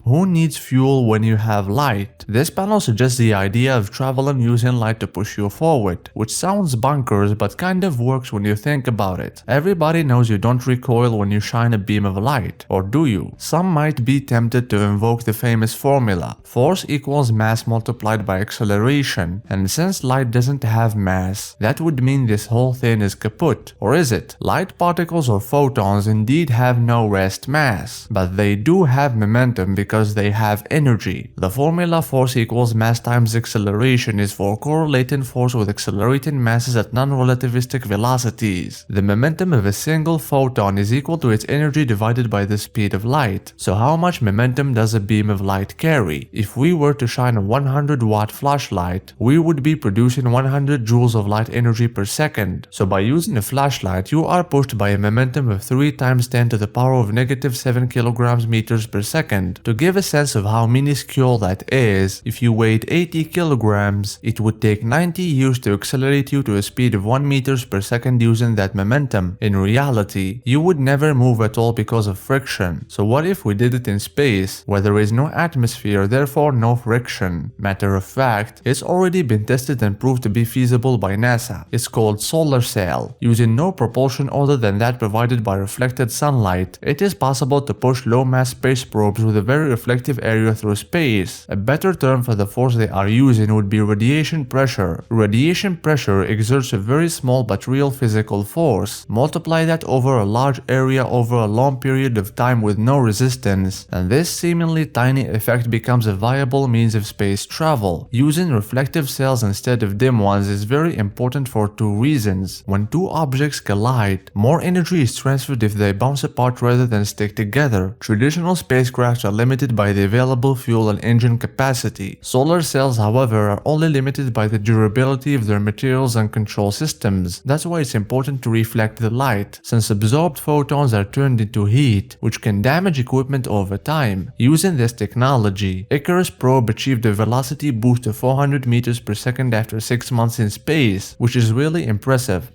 Who needs fuel when you have light? This panel suggests the idea of traveling using light to push you forward, which sounds bonkers but kind of works when you think about it. Everybody knows you don't recoil when you shine a beam of light, or do you? Some might be tempted to invoke the famous formula: force equals mass multiplied by acceleration, and since light doesn't have mass, that would mean this whole thing is kaput. Or is it? Light particles or photons indeed have no rest mass, but they do have momentum because they have energy. The formula force equals mass times acceleration is for correlating force with accelerating masses at non-relativistic velocities. The momentum of a single photon is equal to its energy divided by the speed of light. So how much momentum does a beam of light carry? If we were to shine a 100-watt flashlight, we would be producing 100 joules of light energy per second. So by using a flashlight, you are pushed by a momentum of 3 times 10 to the power of -7 kilograms meters per second. To give a sense of how minuscule that is, if you weighed 80 kilograms, it would take 90 years to accelerate you to a speed of 1 meters per second using that momentum. In reality, you would never move at all because of friction. So what if we did it in space, where there is no atmosphere, therefore no friction? Matter of fact, it's already been tested and proved to be feasible by NASA. It's called solar sail. Using no propulsion other than that provided by reflected sunlight, it is possible to push low-mass space probes with a very reflective area through space. A better term for the force they are using would be radiation pressure. Radiation pressure exerts a very small but real physical force. Multiply that over a large area over a long period of time with no resistance, and this seemingly tiny effect becomes a viable means of space travel. Using reflective cells instead of dim ones is very important for 2 reasons. When 2 objects collide, more energy is transferred if they bounce apart rather than stick together. Traditional spacecraft are limited by the available fuel and engine capacity. Solar cells, however, are only limited by the durability of their materials and control systems. That's why it's important to reflect the light, since absorbed photons are turned into heat, which can damage equipment over time. Using this technology, Icarus probe achieved a velocity boost of 400 meters per second after 6 months in space, which is really impressive.